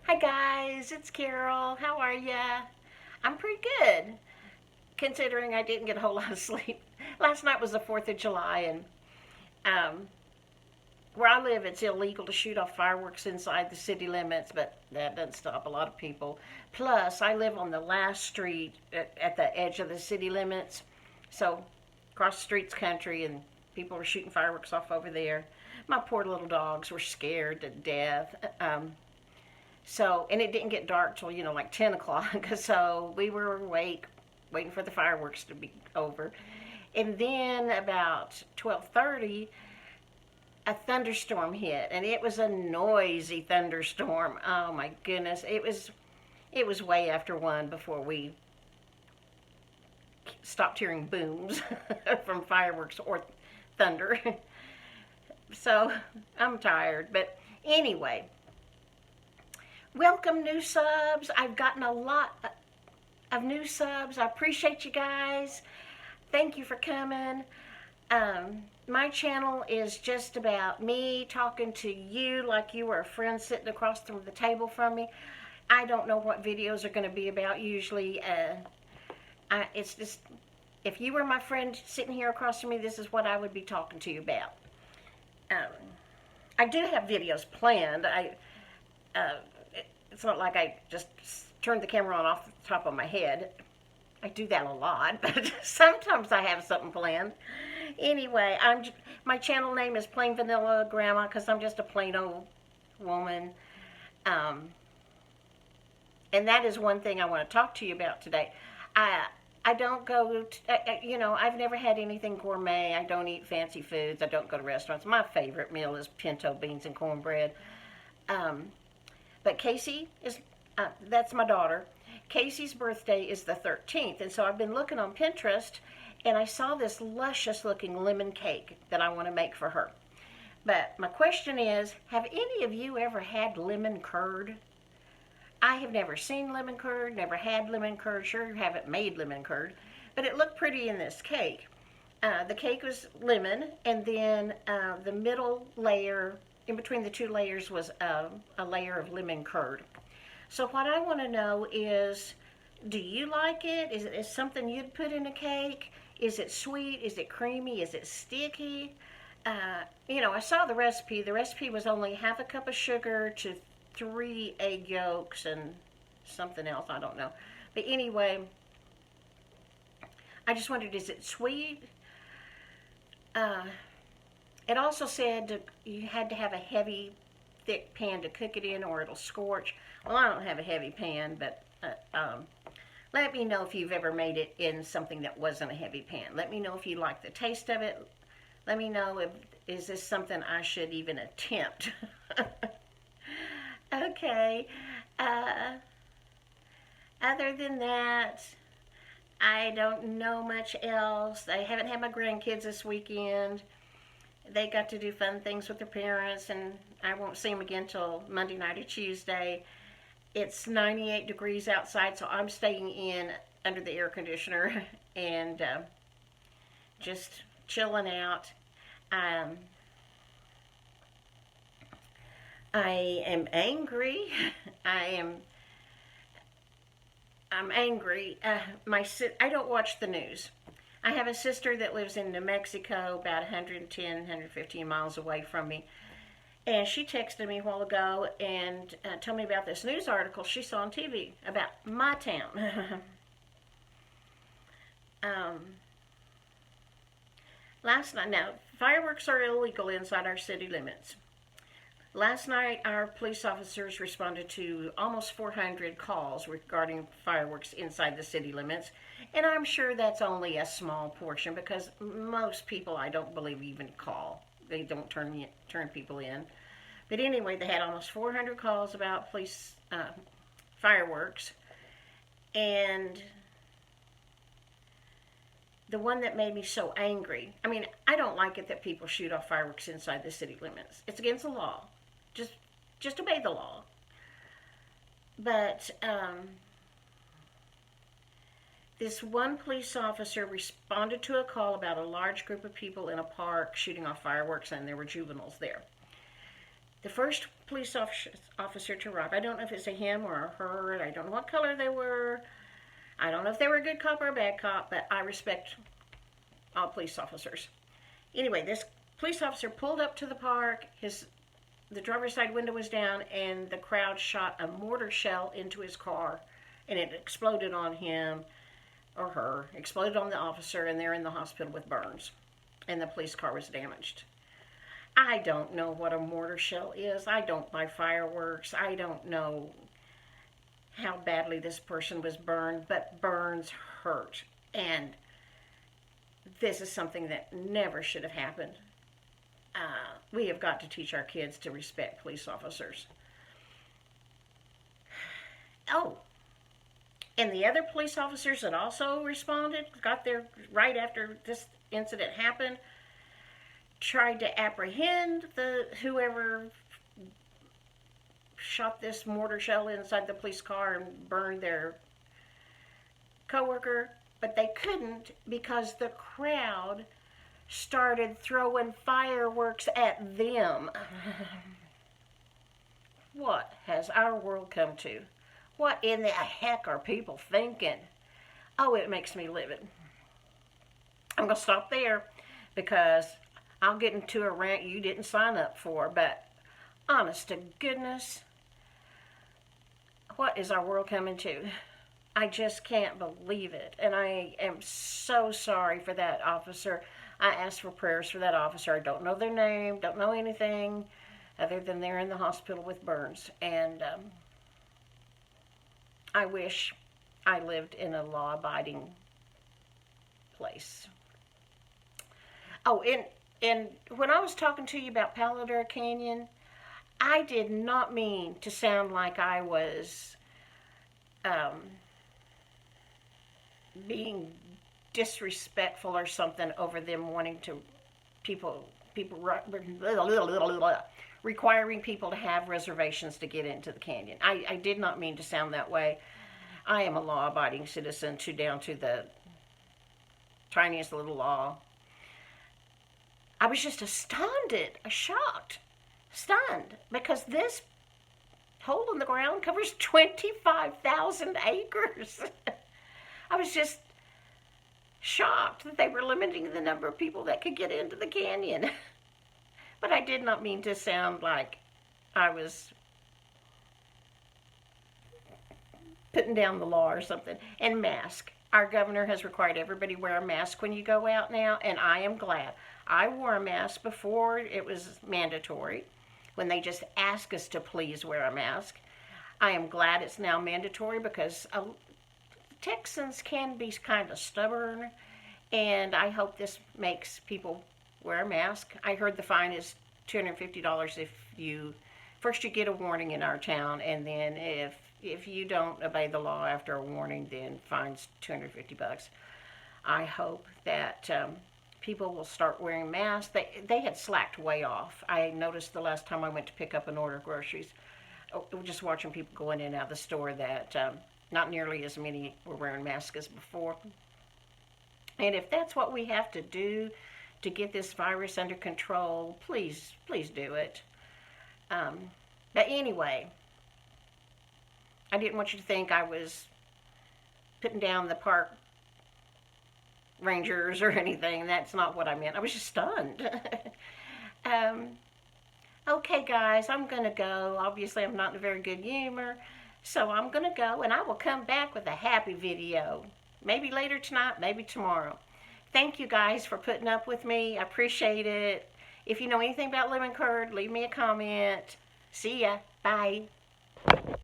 Hi guys, it's Carol. How are ya? I'm pretty good, considering I didn't get a whole lot of sleep. Last night was the 4th of July, and um, where I live, it's illegal to shoot off fireworks inside the city limits, but that doesn't stop a lot of people. Plus, I live on the last street at the edge of the city limits, so across the street's country, and people were shooting fireworks off over there. My poor little dogs were scared to death. And it didn't get dark till, like 10 o'clock. So we were awake, waiting for the fireworks to be over. And then about 12:30, a thunderstorm hit, and it was a noisy thunderstorm. Oh my goodness. It was way after 1 before we stopped hearing booms from fireworks or thunder. So I'm tired. But anyway, welcome new subs. I've gotten a lot of new subs. I appreciate you guys. Thank you for coming. My channel is just about me talking to you like you were a friend sitting across from the table from me. I don't know what videos are going to be about usually. It's just, if you were my friend sitting here across from me, this is what I would be talking to you about. I do have videos planned. Uh, it's not like I just turned the camera on off the top of my head. I do that a lot, but sometimes I have something planned. Anyway, my channel name is Plain Vanilla Grandma because I'm just a plain old woman. Um, and that is one thing I want to talk to you about today. I don't go, I've never had anything gourmet. I don't eat fancy foods. I don't go to restaurants. My favorite meal is pinto beans and cornbread. Um, but that's my daughter. Casey's birthday is the 13th, and so I've been looking on Pinterest, and I saw this luscious looking lemon cake that I want to make for her. But my question is, have any of you ever had lemon curd? I have never seen lemon curd, never had lemon curd, sure haven't made lemon curd, but it looked pretty in this cake. The cake was lemon, and then the middle layer, in between the two layers, was a layer of lemon curd. So what I want to know is, do you like it? Is it something you'd put in a cake? Is it sweet? Is it creamy? Is it sticky? I saw the recipe. The recipe was only half a cup of sugar to 3 egg yolks and something else. I don't know. But anyway, I just wondered, is it sweet? Uh, it also said you had to have a heavy, thick pan to cook it in or it'll scorch. Well, I don't have a heavy pan, but let me know if you've ever made it in something that wasn't a heavy pan. Let me know if you like the taste of it. Let me know is this something I should even attempt. Okay. Uh, Other than that, I don't know much else. I haven't had my grandkids this weekend. They got to do fun things with their parents, and I won't see them again till Monday night or Tuesday. It's 98 degrees outside, so I'm staying in under the air conditioner and just chilling out. Um, I am angry. I am. I'm angry. I don't watch the news. I have a sister that lives in New Mexico, about 110, 115 miles away from me. And she texted me a while ago and told me about this news article she saw on TV about my town. um, Last night, now, fireworks are illegal inside our city limits. Last night, our police officers responded to almost 400 calls regarding fireworks inside the city limits. And I'm sure that's only a small portion because most people, I don't believe, even call. They don't turn people in. But anyway, they had almost 400 calls about police fireworks. And the one that made me so angry, I mean, I don't like it that people shoot off fireworks inside the city limits. It's against the law. Just obey the law. But this one police officer responded to a call about a large group of people in a park shooting off fireworks, and there were juveniles there. The first police officer to arrive, I don't know if it's a him or a her, I don't know what color they were, I don't know if they were a good cop or a bad cop, but I respect all police officers. Anyway, this police officer pulled up to the park, the driver's side window was down, and the crowd shot a mortar shell into his car, and it exploded on him or her, exploded on the officer, and they're in the hospital with burns, and the police car was damaged. I don't know what a mortar shell is. I don't buy fireworks. I don't know how badly this person was burned, but burns hurt. And this is something that never should have happened. We have got to teach our kids to respect police officers. Oh, and the other police officers that also responded, got there right after this incident happened, tried to apprehend whoever shot this mortar shell inside the police car and burned their coworker, but they couldn't because the crowd started throwing fireworks at them. What has our world come to? What in the heck are people thinking? Oh, it makes me livid. I'm going to stop there because I'll get into a rant you didn't sign up for, but honest to goodness, what is our world coming to? I just can't believe it, and I am so sorry for that officer. I asked for prayers for that officer. I don't know their name, don't know anything other than they're in the hospital with burns, and I wish I lived in a law-abiding place. Oh, and when I was talking to you about Palo Duro Canyon, I did not mean to sound like I was being disrespectful or something over them wanting to requiring people to have reservations to get into the canyon. I did not mean to sound that way. I am a law-abiding citizen down to the tiniest little law. I was just astounded, shocked, stunned, because this hole in the ground covers 25,000 acres. I was just shocked that they were limiting the number of people that could get into the canyon. But I did not mean to sound like I was putting down the law or something. And mask. Our governor has required everybody wear a mask when you go out now, and I am glad. I wore a mask before it was mandatory, when they just asked us to please wear a mask. I am glad it's now mandatory because Texans can be kind of stubborn, and I hope this makes people wear a mask. I heard the fine is $250 if you get a warning in our town, and then if you don't obey the law after a warning, then fines $250. I hope that people will start wearing masks. They had slacked way off. I noticed the last time I went to pick up an order of groceries, just watching people going in and out of the store, that not nearly as many were wearing masks as before. And if that's what we have to do to get this virus under control, please do it. But anyway, I didn't want you to think I was putting down the park rangers or anything. That's not what I meant. I was just stunned. Okay, guys, I'm going to go. Obviously, I'm not in a very good humor, so I'm going to go, and I will come back with a happy video. Maybe later tonight, maybe tomorrow. Thank you, guys, for putting up with me. I appreciate it. If you know anything about lemon curd, leave me a comment. See ya. Bye.